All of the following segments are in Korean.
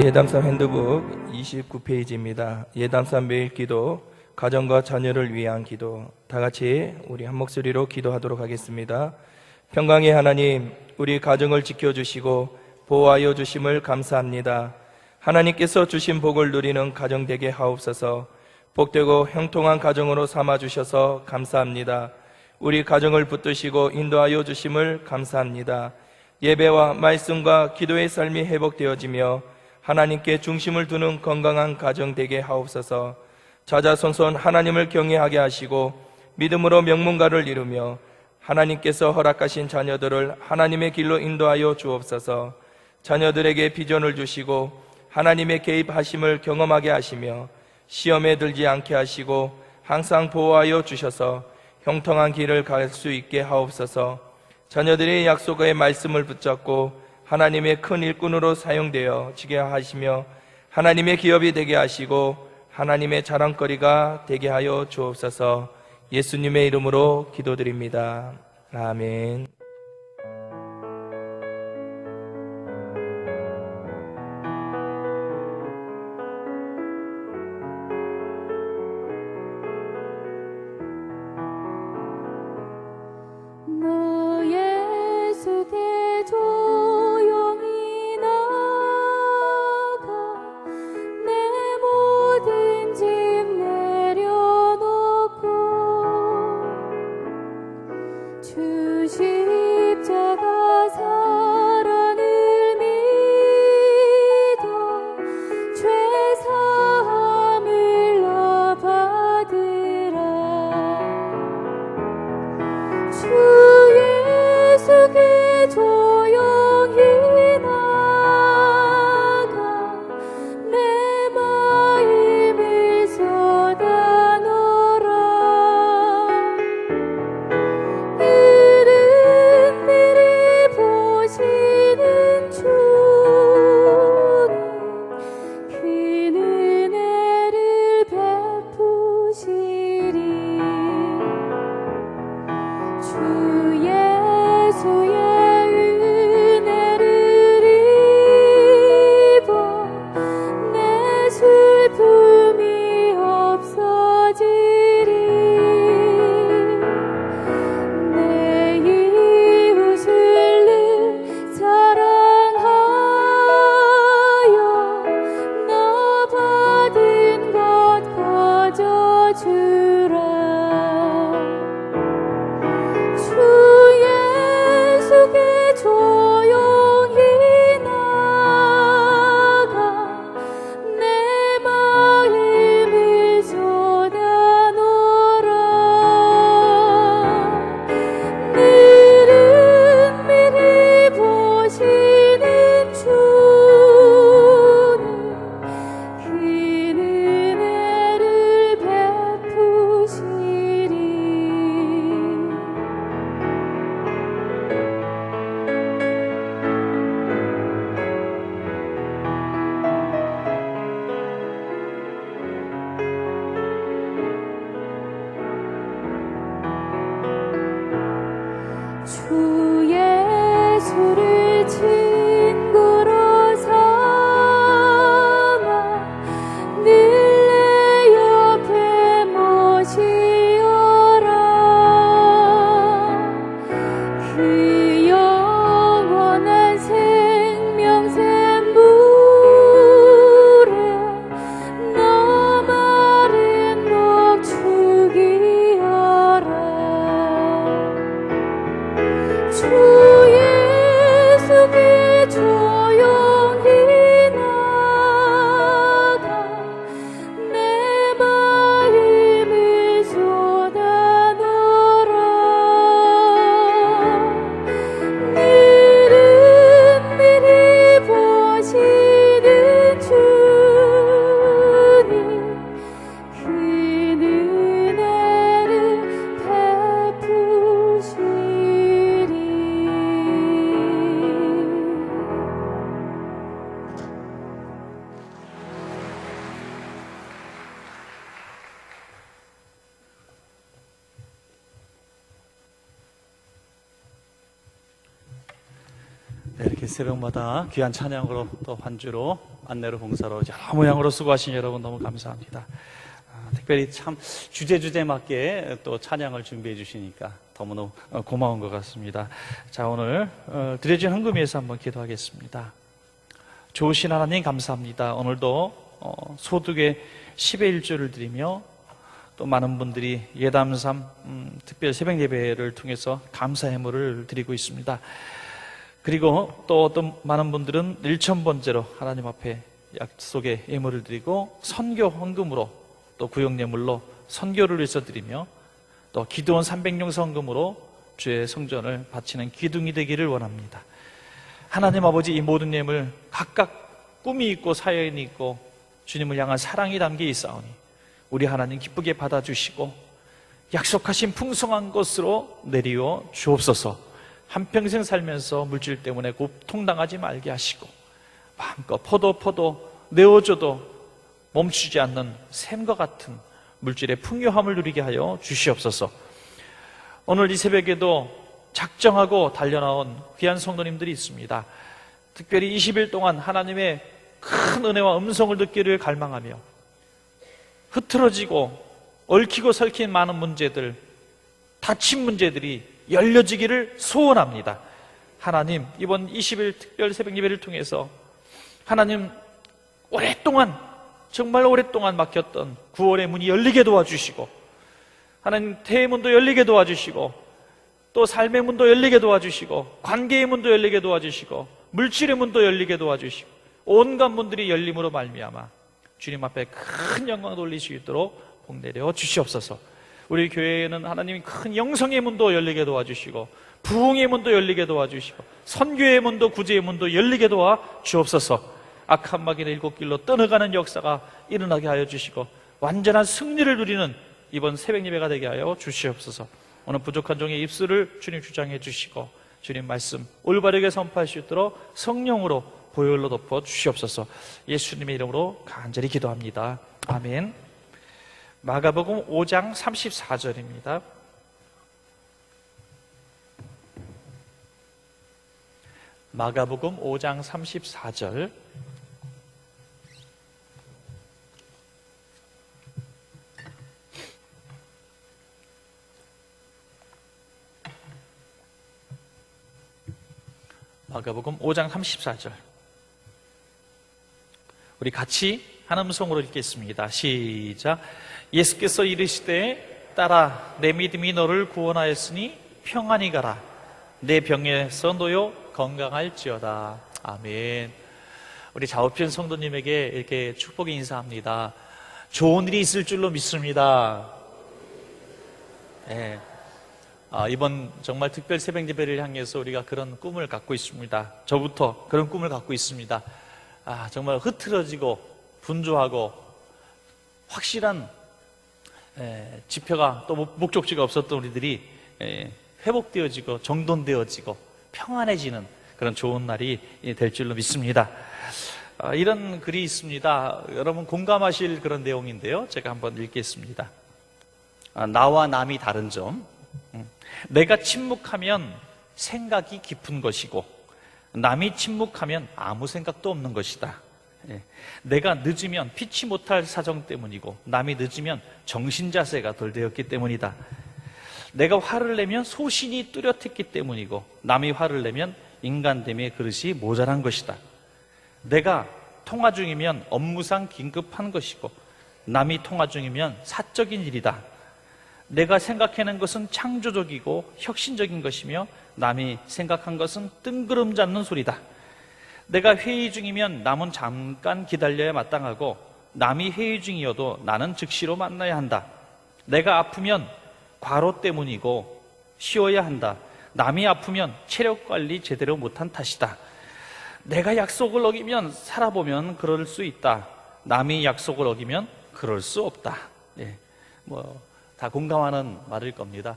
예담삼 핸드북 29페이지입니다. 예담삼 매일 기도, 가정과 자녀를 위한 기도. 다 같이 우리 한 목소리로 기도하도록 하겠습니다. 평강의 하나님, 우리 가정을 지켜주시고 보호하여 주심을 감사합니다. 하나님께서 주신 복을 누리는 가정 되게 하옵소서. 복되고 형통한 가정으로 삼아주셔서 감사합니다. 우리 가정을 붙드시고 인도하여 주심을 감사합니다. 예배와 말씀과 기도의 삶이 회복되어지며 하나님께 중심을 두는 건강한 가정 되게 하옵소서. 자자손손 하나님을 경외하게 하시고 믿음으로 명문가를 이루며 하나님께서 허락하신 자녀들을 하나님의 길로 인도하여 주옵소서. 자녀들에게 비전을 주시고 하나님의 개입하심을 경험하게 하시며 시험에 들지 않게 하시고 항상 보호하여 주셔서 형통한 길을 갈 수 있게 하옵소서. 자녀들의 약속의 말씀을 붙잡고 하나님의 큰 일꾼으로 사용되어 지게 하시며 하나님의 기업이 되게 하시고 하나님의 자랑거리가 되게 하여 주옵소서. 예수님의 이름으로 기도드립니다. 아멘. 네, 이렇게 새벽마다 귀한 찬양으로 또 환주로 안내로 봉사로 여러 모양으로 수고하신 여러분 너무 감사합니다. 특별히 참 주제 맞게 또 찬양을 준비해 주시니까 너무너무 고마운 것 같습니다. 자, 오늘 드려진 헌금 위해서 한번 기도하겠습니다. 좋으신 하나님 감사합니다. 오늘도 소득의 10의 1조를 드리며 또 많은 분들이 예담삼 특별 새벽 예배를 통해서 감사 예물을 드리고 있습니다. 그리고 또 어떤 많은 분들은 일천번제로 하나님 앞에 약속의 예물을 드리고 선교 헌금으로 또 구역 예물로 선교를 위해서 드리며 또 기도원 300용 헌금으로 주의 성전을 바치는 기둥이 되기를 원합니다. 하나님 아버지, 이 모든 예물 각각 꿈이 있고 사연이 있고 주님을 향한 사랑이 담겨 있사오니 우리 하나님 기쁘게 받아주시고 약속하신 풍성한 것으로 내리어 주옵소서. 한평생 살면서 물질 때문에 고통당하지 말게 하시고 마음껏 포도 내어줘도 멈추지 않는 샘과 같은 물질의 풍요함을 누리게 하여 주시옵소서. 오늘 이 새벽에도 작정하고 달려나온 귀한 성도님들이 있습니다. 특별히 20일 동안 하나님의 큰 은혜와 음성을 듣기를 갈망하며 흐트러지고 얽히고 설킨 많은 문제들, 닫힌 문제들이 열려지기를 소원합니다. 하나님, 이번 20일 특별 새벽 예배를 통해서 하나님 오랫동안, 정말 오랫동안 막혔던 9월의 문이 열리게 도와주시고 하나님 태의 문도 열리게 도와주시고 또 삶의 문도 열리게 도와주시고 관계의 문도 열리게 도와주시고 물질의 문도 열리게 도와주시고 온갖 문들이 열림으로 말미암아 주님 앞에 큰 영광 돌릴 수 있도록 복내려 주시옵소서. 우리 교회에는 하나님이 큰 영성의 문도 열리게 도와주시고 부흥의 문도 열리게 도와주시고 선교의 문도 구제의 문도 열리게 도와주옵소서. 악한 마귀의 7길로 떠나가는 역사가 일어나게 하여 주시고 완전한 승리를 누리는 이번 새벽 예배가 되게 하여 주시옵소서. 오늘 부족한 종의 입술을 주님 주장해 주시고 주님 말씀 올바르게 선포할 수 있도록 성령으로 보혈로 덮어 주시옵소서. 예수님의 이름으로 간절히 기도합니다. 아멘. 마가복음 5장 34절입니다. 마가복음 5장 34절. 마가복음 5장 34절. 우리 같이 한 음성으로 읽겠습니다. 시작. 예수께서 이르시되 딸아, 내 믿음이 너를 구원하였으니 평안히 가라. 내 병에서 놓여 건강할지어다. 아멘. 우리 좌우편 성도님에게 이렇게 축복의 인사합니다. 좋은 일이 있을 줄로 믿습니다. 네. 이번 정말 특별 새벽 예배를 향해서 우리가 그런 꿈을 갖고 있습니다. 저부터 그런 꿈을 갖고 있습니다. 정말 흐트러지고 분주하고 확실한 지표가 또 목적지가 없었던 우리들이 회복되어지고 정돈되어지고 평안해지는 그런 좋은 날이 될 줄로 믿습니다. 이런 글이 있습니다. 여러분 공감하실 그런 내용인데요. 제가 한번 읽겠습니다. 나와 남이 다른 점. 내가 침묵하면 생각이 깊은 것이고 남이 침묵하면 아무 생각도 없는 것이다. 내가 늦으면 피치 못할 사정 때문이고 남이 늦으면 정신자세가 덜 되었기 때문이다. 내가 화를 내면 소신이 뚜렷했기 때문이고 남이 화를 내면 인간됨의 그릇이 모자란 것이다. 내가 통화 중이면 업무상 긴급한 것이고 남이 통화 중이면 사적인 일이다. 내가 생각해낸 것은 창조적이고 혁신적인 것이며 남이 생각한 것은 뜬구름 잡는 소리다. 내가 회의 중이면 남은 잠깐 기다려야 마땅하고 남이 회의 중이어도 나는 즉시로 만나야 한다. 내가 아프면 과로 때문이고 쉬어야 한다. 남이 아프면 체력 관리 제대로 못한 탓이다. 내가 약속을 어기면 살아보면 그럴 수 있다. 남이 약속을 어기면 그럴 수 없다. 다 공감하는 말일 겁니다.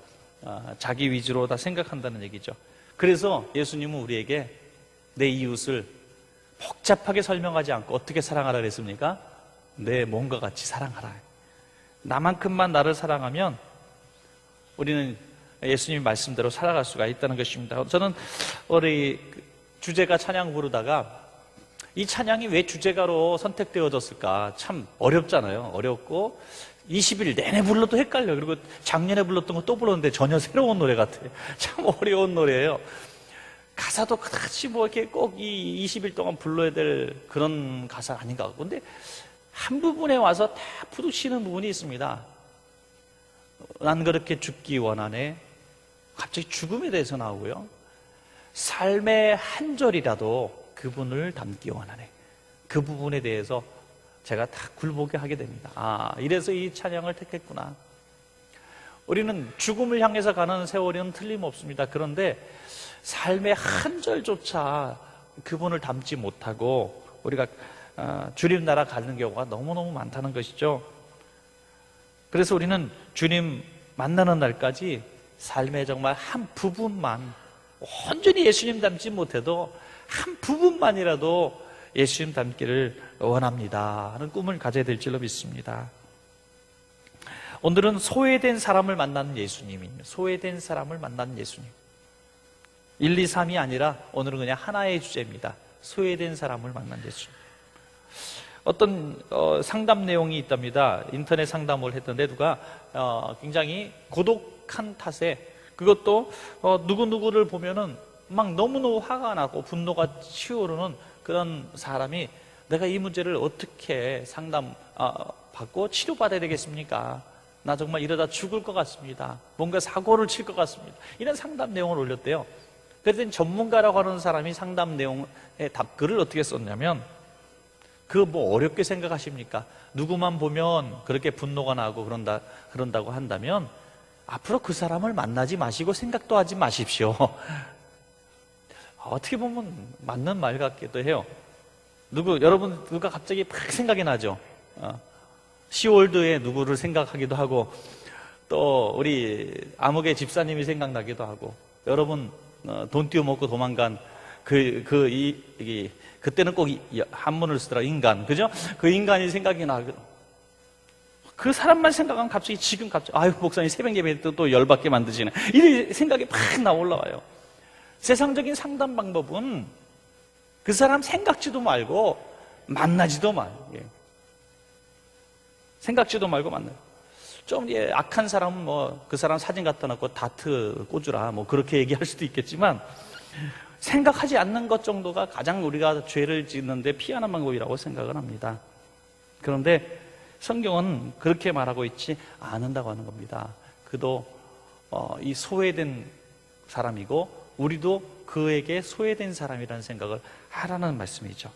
자기 위주로 다 생각한다는 얘기죠. 그래서 예수님은 우리에게 내 이웃을 복잡하게 설명하지 않고 어떻게 사랑하라 그랬습니까? 내 몸과 같이 사랑하라. 나만큼만 나를 사랑하면 우리는 예수님 말씀대로 살아갈 수가 있다는 것입니다. 저는 우리 주제가 찬양 부르다가 이 찬양이 왜 주제가로 선택되어졌을까? 참 어렵잖아요. 어렵고 20일 내내 불러도 헷갈려. 그리고 작년에 불렀던 거 또 불렀는데 전혀 새로운 노래 같아요. 참 어려운 노래예요. 가사도 그다지 뭐 이렇게 꼭 이 20일 동안 불러야 될 그런 가사 아닌가 하고. 근데 한 부분에 와서 다 부딪히는 부분이 있습니다. 난 그렇게 죽기 원하네. 갑자기 죽음에 대해서 나오고요. 삶의 한 절이라도 그분을 담기 원하네. 그 부분에 대해서 제가 다 굴보게 하게 됩니다. 아, 이래서 이 찬양을 택했구나. 우리는 죽음을 향해서 가는 세월은 틀림없습니다. 그런데 삶의 한 절조차 그분을 담지 못하고 우리가 주님 나라 가는 경우가 너무너무 많다는 것이죠. 그래서 우리는 주님 만나는 날까지 삶의 정말 한 부분만, 온전히 예수님 닮지 못해도 한 부분만이라도 예수님 닮기를 원합니다 하는 꿈을 가져야 될 줄로 믿습니다. 오늘은 소외된 사람을 만나는 예수님입니다. 소외된 사람을 만나는 예수님. 1, 2, 3이 아니라 오늘은 그냥 하나의 주제입니다. 소외된 사람을 만난 예수님. 어떤 상담 내용이 있답니다. 인터넷 상담을 했던데 누가 굉장히 고독한 탓에, 그것도 누구누구를 보면은 막 너무너무 화가 나고 분노가 치오르는 그런 사람이 내가 이 문제를 어떻게 상담 받고 치료받아야 되겠습니까? 나 정말 이러다 죽을 것 같습니다. 뭔가 사고를 칠 것 같습니다. 이런 상담 내용을 올렸대요. 그랬더니 전문가라고 하는 사람이 상담 내용의 답글을 어떻게 썼냐면, 그거 뭐 어렵게 생각하십니까? 누구만 보면 그렇게 분노가 나고 그런다고 한다면 앞으로 그 사람을 만나지 마시고 생각도 하지 마십시오. 어떻게 보면 맞는 말 같기도 해요. 여러분 누가 갑자기 팍 생각이 나죠? 시월드에 누구를 생각하기도 하고, 또 우리 암흑의 집사님이 생각나기도 하고, 여러분 돈 띄워먹고 도망간 그때는 꼭 한문을 쓰더라, 인간, 그죠? 그 인간이 생각이 나고, 그 사람만 생각하면 갑자기 아유 목사님 새벽 예배 때 또 열받게 만드시네, 이 생각이 팍 나올라와요. 세상적인 상담 방법은 그 사람 생각지도 말고 만나지도 말고, 생각지도 말고 만나요. 좀 악한 사람은 뭐 그 사람 사진 갖다 놓고 다트 꽂으라 뭐 그렇게 얘기할 수도 있겠지만, 생각하지 않는 것 정도가 가장 우리가 죄를 짓는데 피하는 방법이라고 생각을 합니다. 그런데 성경은 그렇게 말하고 있지 않는다고 하는 겁니다. 그도 이 소외된 사람이고 우리도 그에게 소외된 사람이라는 생각을 하라는 말씀이죠.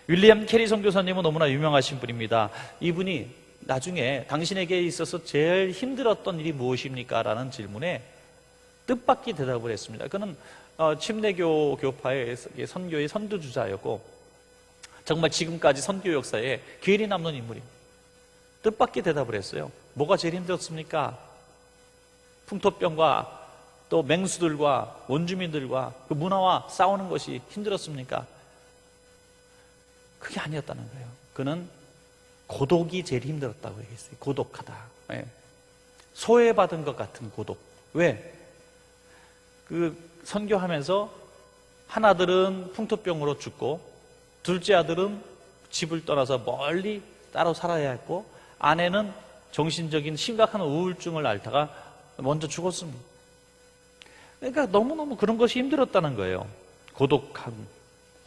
윌리엄 캐리 선교사님은 너무나 유명하신 분입니다. 이분이 나중에 당신에게 있어서 제일 힘들었던 일이 무엇입니까? 라는 질문에 뜻밖의 대답을 했습니다. 그는 침례교 교파의 선교의 선두주자였고 정말 지금까지 선교 역사에 기일이 남는 인물입니다. 뜻밖의 대답을 했어요. 뭐가 제일 힘들었습니까? 풍토병과 또 맹수들과 원주민들과 그 문화와 싸우는 것이 힘들었습니까? 그게 아니었다는 거예요. 그는 고독이 제일 힘들었다고 얘기했어요. 고독하다. 소외받은 것 같은 고독. 왜? 그 선교하면서 한 아들은 풍토병으로 죽고, 둘째 아들은 집을 떠나서 멀리 따로 살아야 했고, 아내는 정신적인 심각한 우울증을 앓다가 먼저 죽었습니다. 그러니까 너무너무 그런 것이 힘들었다는 거예요. 고독함,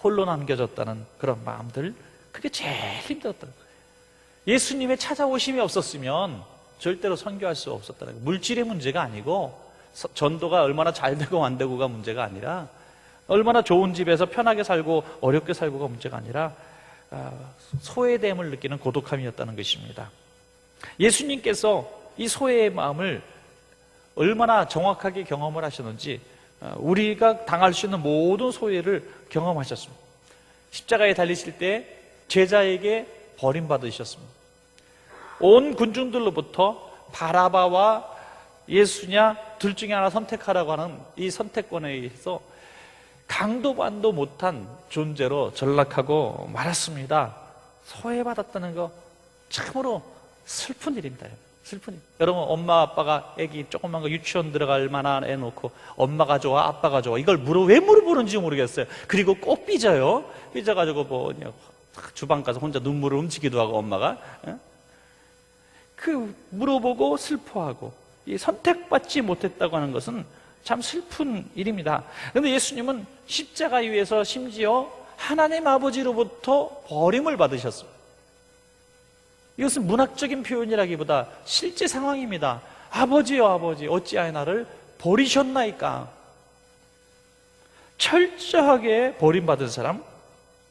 홀로 남겨졌다는 그런 마음들, 그게 제일 힘들었다는 거예요. 예수님의 찾아오심이 없었으면 절대로 선교할 수 없었다는 거예요. 물질의 문제가 아니고, 전도가 얼마나 잘 되고 안 되고가 문제가 아니라, 얼마나 좋은 집에서 편하게 살고 어렵게 살고가 문제가 아니라 소외됨을 느끼는 고독함이었다는 것입니다. 예수님께서 이 소외의 마음을 얼마나 정확하게 경험을 하셨는지, 우리가 당할 수 있는 모든 소외를 경험하셨습니다. 십자가에 달리실 때 제자에게 버림받으셨습니다. 온 군중들로부터 바라바와 예수냐 둘 중에 하나 선택하라고 하는 이 선택권에 의해서 강도 반도 못한 존재로 전락하고 말았습니다. 소외받았다는 거 참으로 슬픈 일입니다. 슬프니. 여러분, 엄마 아빠가 애기 조그만 거 유치원 들어갈 만한 애 놓고 엄마가 좋아 아빠가 좋아 이걸 왜 물어보는지 모르겠어요. 그리고 꼭 삐져요. 삐져가지고 주방 가서 혼자 눈물을 훔치기도 하고 엄마가 물어보고 슬퍼하고 이 선택받지 못했다고 하는 것은 참 슬픈 일입니다. 그런데 예수님은 십자가 위에서 심지어 하나님 아버지로부터 버림을 받으셨습니다. 이것은 문학적인 표현이라기보다 실제 상황입니다. 아버지여 아버지 어찌하여 나를 버리셨나이까. 철저하게 버림받은 사람,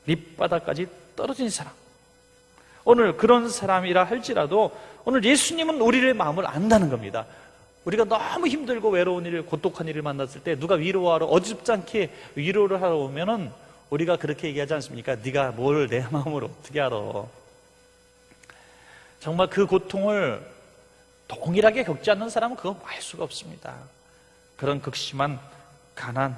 밑바닥까지 떨어진 사람. 오늘 그런 사람이라 할지라도 오늘 예수님은 우리의 마음을 안다는 겁니다. 우리가 너무 힘들고 외로운 일, 고독한 일을 만났을 때 누가 위로하러 어줍지 않게 위로를 하러 오면은 우리가 그렇게 얘기하지 않습니까? 네가 뭘 내 마음으로 어떻게 알아. 정말 그 고통을 동일하게 겪지 않는 사람은 그거 알 수가 없습니다. 그런 극심한 가난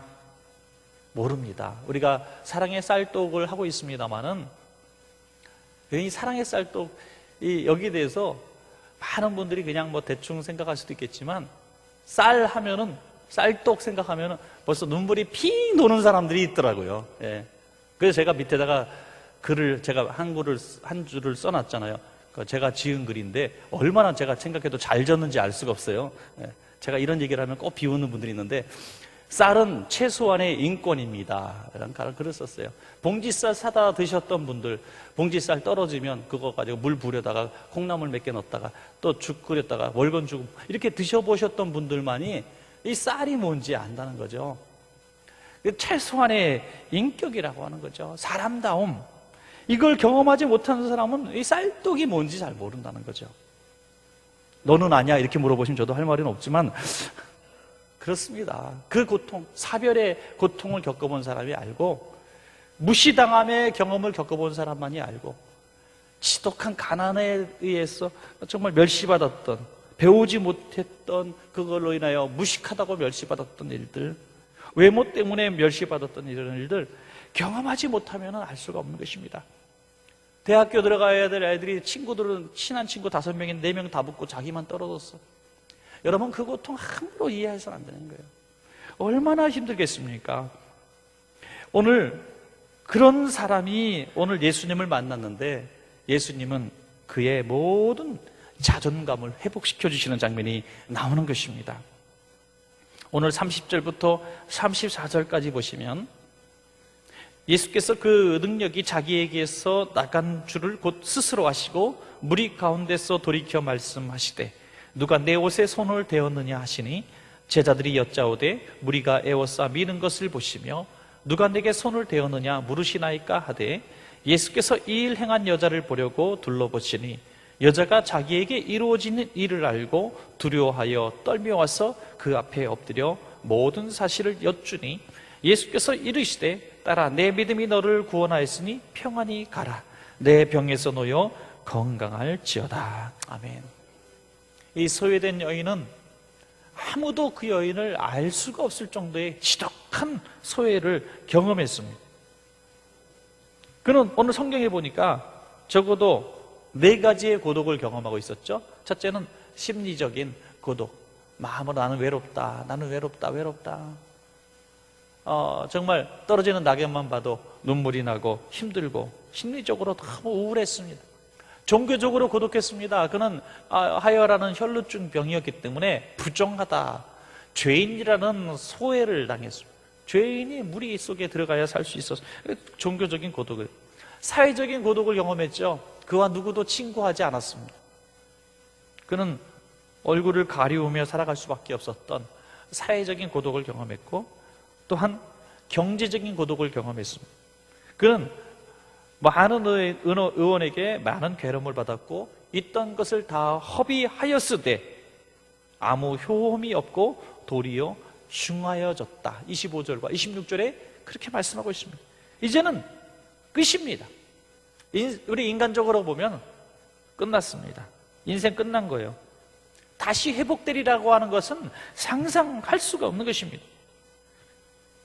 모릅니다. 우리가 사랑의 쌀떡을 하고 있습니다만은 이 사랑의 쌀떡 여기에 대해서 많은 분들이 그냥 대충 생각할 수도 있겠지만 쌀 하면은 쌀떡 생각하면은 벌써 눈물이 핑 도는 사람들이 있더라고요. 예. 그래서 제가 밑에다가 글을 제가 한 줄을 써놨잖아요. 제가 지은 글인데 얼마나 제가 생각해도 잘 졌는지 알 수가 없어요. 예. 제가 이런 얘기를 하면 꼭 비웃는 분들이 있는데 쌀은 최소한의 인권입니다 라는 글을 썼어요. 봉지쌀 사다 드셨던 분들, 봉지쌀 떨어지면 그거 가지고 물 부려다가 콩나물 몇 개 넣었다가 또 죽 끓였다가 월건죽 이렇게 드셔보셨던 분들만이 이 쌀이 뭔지 안다는 거죠. 최소한의 인격이라고 하는 거죠. 사람다움. 이걸 경험하지 못하는 사람은 이 쌀떡이 뭔지 잘 모른다는 거죠. 너는 아냐? 이렇게 물어보시면 저도 할 말은 없지만 그렇습니다. 그 고통, 사별의 고통을 겪어본 사람이 알고 무시당함의 경험을 겪어본 사람만이 알고 지독한 가난에 의해서 정말 멸시받았던 배우지 못했던 그걸로 인하여 무식하다고 멸시받았던 일들, 외모 때문에 멸시받았던 이런 일들 경험하지 못하면 알 수가 없는 것입니다. 대학교 들어가야 될 애들이 친구들은 친한 친구 5명인 4명 다 붙고 자기만 떨어졌어. 여러분 그 고통 함부로 이해해서는 안 되는 거예요. 얼마나 힘들겠습니까? 오늘 그런 사람이 오늘 예수님을 만났는데 예수님은 그의 모든 자존감을 회복시켜 주시는 장면이 나오는 것입니다. 오늘 30절부터 34절까지 보시면 예수께서 그 능력이 자기에게서 나간 줄을 곧 스스로 아시고 무리 가운데서 돌이켜 말씀하시되 누가 내 옷에 손을 대었느냐 하시니 제자들이 여짜오되 무리가 에워싸 미는 것을 보시며 누가 내게 손을 대었느냐 물으시나이까 하되 예수께서 이 일 행한 여자를 보려고 둘러보시니 여자가 자기에게 이루어지는 일을 알고 두려워하여 떨며 와서 그 앞에 엎드려 모든 사실을 여쭈니 예수께서 이르시되 딸아 내 믿음이 너를 구원하였으니 평안히 가라 내 병에서 놓여 건강할지어다. 아멘. 이 소외된 여인은 아무도 그 여인을 알 수가 없을 정도의 지독한 소외를 경험했습니다. 그는 오늘 성경에 보니까 적어도 4가지의 고독을 경험하고 있었죠. 첫째는 심리적인 고독. 마음으로 나는 외롭다. 나는 외롭다. 정말 떨어지는 낙엽만 봐도 눈물이 나고 힘들고 심리적으로 너무 우울했습니다. 종교적으로 고독했습니다. 그는 하여라는 혈루증 병이었기 때문에 부정하다, 죄인이라는 소외를 당했습니다. 죄인이 무리 속에 들어가야 살 수 있어서 종교적인 고독을, 사회적인 고독을 경험했죠. 그와 누구도 친구하지 않았습니다. 그는 얼굴을 가리우며 살아갈 수밖에 없었던 사회적인 고독을 경험했고 또한 경제적인 고독을 경험했습니다. 그는 많은 의원에게 많은 괴로움을 받았고 있던 것을 다 허비하였으되 아무 효험이 없고 도리어 흉하여졌다. 25절과 26절에 그렇게 말씀하고 있습니다. 이제는 끝입니다. 우리 인간적으로 보면 끝났습니다. 인생 끝난 거예요. 다시 회복되리라고 하는 것은 상상할 수가 없는 것입니다.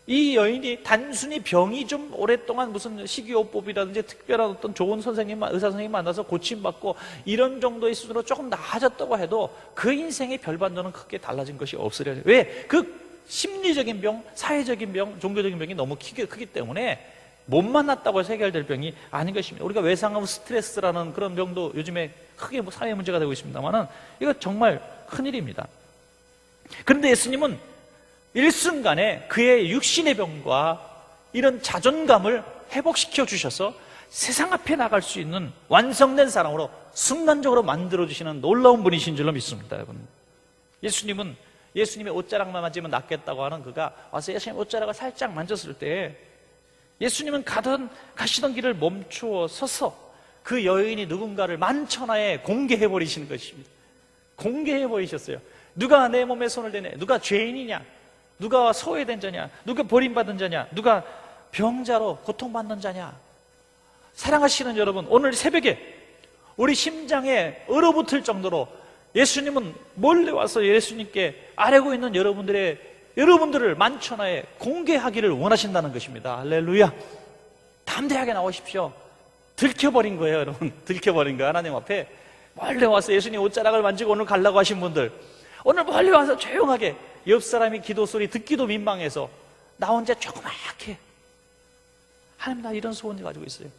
이 여인이 단순히 병이 좀 오랫동안 무슨 식이요법이라든지 특별한 어떤 좋은 선생님, 의사 선생님 만나서 고침받고 이런 정도의 수준으로 조금 나아졌다고 해도 그 인생의 별반전은 크게 달라진 것이 없으려. 왜? 그 심리적인 병, 사회적인 병, 종교적인 병이 너무 크기 때문에 못 만났다고 해서 해결될 병이 아닌 것입니다. 우리가 외상후 스트레스라는 그런 병도 요즘에 크게 사회 문제가 되고 있습니다만은 이거 정말 큰일입니다. 그런데 예수님은 일순간에 그의 육신의 병과 이런 자존감을 회복시켜 주셔서 세상 앞에 나갈 수 있는 완성된 사람으로 순간적으로 만들어주시는 놀라운 분이신 줄로 믿습니다, 여러분. 예수님은 예수님의 옷자락만 만지면 낫겠다고 하는 그가 와서 예수님 옷자락을 살짝 만졌을 때 예수님은 가시던 길을 멈추어 서서 그 여인이 누군가를 만천하에 공개해버리시는 것입니다. 공개해버리셨어요. 누가 내 몸에 손을 대네? 누가 죄인이냐? 누가 소외된 자냐? 누가 버림받은 자냐? 누가 병자로 고통받는 자냐? 사랑하시는 여러분, 오늘 새벽에 우리 심장에 얼어붙을 정도로 예수님은 몰래 와서 예수님께 아뢰고 있는 여러분들을 만천하에 공개하기를 원하신다는 것입니다. 할렐루야. 담대하게 나오십시오. 들켜버린 거예요, 여러분. 들켜버린 거예요. 하나님 앞에 몰래 와서 예수님 옷자락을 만지고 오늘 가려고 하신 분들, 오늘 멀리 와서 조용하게 옆 사람이 기도 소리 듣기도 민망해서 나 혼자 조그맣게, 하나님, 나 이런 소원을 가지고 있어요.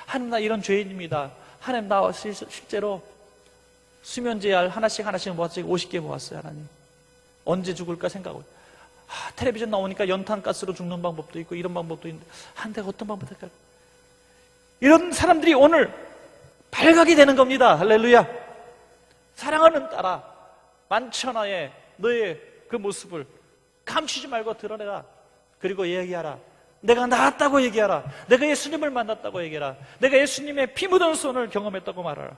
하나님, 나 이런 죄인입니다. 하나님, 나 실제로 수면제알 하나씩 모았어요. 50개 모았어요. 하나님, 언제 죽을까 생각하고, 텔레비전 나오니까 연탄가스로 죽는 방법도 있고 이런 방법도 있는데 내가 어떤 방법을 할까요? 이런 사람들이 오늘 발각이 되는 겁니다. 할렐루야. 사랑하는 딸아, 만천하에 너의 그 모습을 감추지 말고 드러내라. 그리고 얘기하라. 내가 나았다고 얘기하라. 내가 예수님을 만났다고 얘기하라. 내가 예수님의 피 묻은 손을 경험했다고 말하라.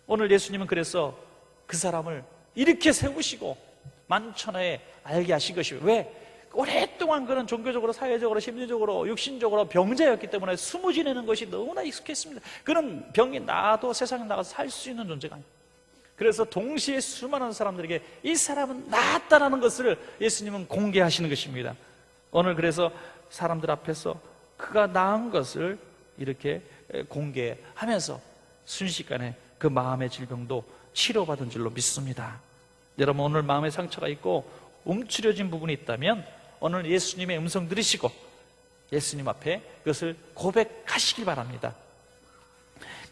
오늘 예수님은 그래서 그 사람을 이렇게 세우시고 만천하에 알게 하신 것이에요. 왜? 오랫동안 그런 종교적으로, 사회적으로, 심리적으로, 육신적으로 병자였기 때문에 숨어 지내는 것이 너무나 익숙했습니다. 그런 병이 나도 세상에 나가서 살 수 있는 존재가 아니에요. 그래서 동시에 수많은 사람들에게 이 사람은 나았다라는 것을 예수님은 공개하시는 것입니다. 오늘 그래서 사람들 앞에서 그가 나은 것을 이렇게 공개하면서 순식간에 그 마음의 질병도 치료받은 줄로 믿습니다. 여러분, 오늘 마음에 상처가 있고 움츠려진 부분이 있다면 오늘 예수님의 음성 들으시고 예수님 앞에 그것을 고백하시길 바랍니다.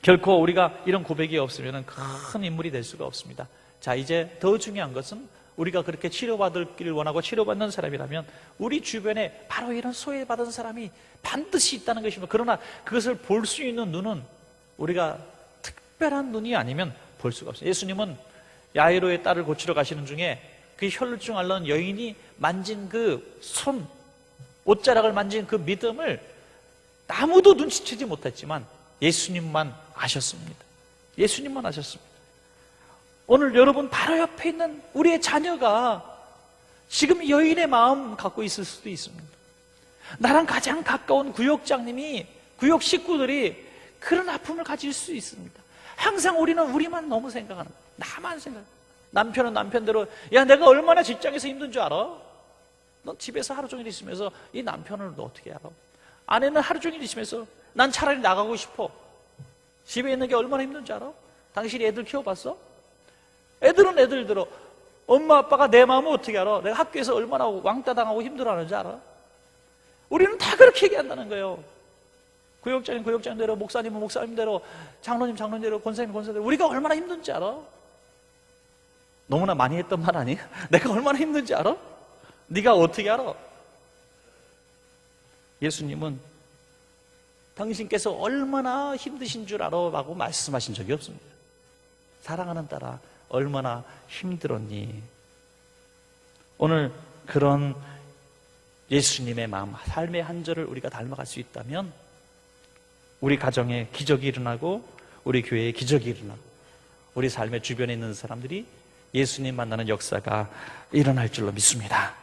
결코 우리가 이런 고백이 없으면 큰 인물이 될 수가 없습니다. 자, 이제 더 중요한 것은 우리가 그렇게 치료받기를 원하고 치료받는 사람이라면 우리 주변에 바로 이런 소외받은 사람이 반드시 있다는 것입니다. 그러나 그것을 볼 수 있는 눈은 우리가 특별한 눈이 아니면 볼 수가 없어요. 예수님은 야이로의 딸을 고치러 가시는 중에 그 혈루증 앓는 여인이 만진 그 손, 옷자락을 만진 그 믿음을 아무도 눈치채지 못했지만 예수님만 아셨습니다. 예수님만 아셨습니다. 오늘 여러분 바로 옆에 있는 우리의 자녀가 지금 여인의 마음 갖고 있을 수도 있습니다. 나랑 가장 가까운 구역장님이, 구역 식구들이 그런 아픔을 가질 수 있습니다. 항상 우리는 우리만 너무 생각하는 거예요. 나만 생각. 남편은 남편대로, 야, 내가 얼마나 직장에서 힘든 줄 알아? 넌 집에서 하루 종일 있으면서 이 남편을 너 어떻게 알아? 아내는 하루 종일 있으면서 난 차라리 나가고 싶어. 집에 있는 게 얼마나 힘든 줄 알아? 당신이 애들 키워봤어? 애들은 애들대로. 엄마 아빠가 내 마음을 어떻게 알아? 내가 학교에서 얼마나 왕따 당하고 힘들어하는지 알아? 우리는 다 그렇게 얘기한다는 거예요. 구역장님 구역장대로, 목사님은 목사님대로, 장로님 장로님대로, 권사님 권사대로. 우리가 얼마나 힘든지 알아? 너무나 많이 했던 말 아니에요? 내가 얼마나 힘든지 알아? 네가 어떻게 알아? 예수님은 당신께서 얼마나 힘드신 줄 알아? 라고 말씀하신 적이 없습니다. 사랑하는 딸아, 얼마나 힘들었니? 오늘 그런 예수님의 마음, 삶의 한 절을 우리가 닮아갈 수 있다면 우리 가정에 기적이 일어나고 우리 교회에 기적이 일어나고 우리 삶의 주변에 있는 사람들이 예수님 만나는 역사가 일어날 줄로 믿습니다.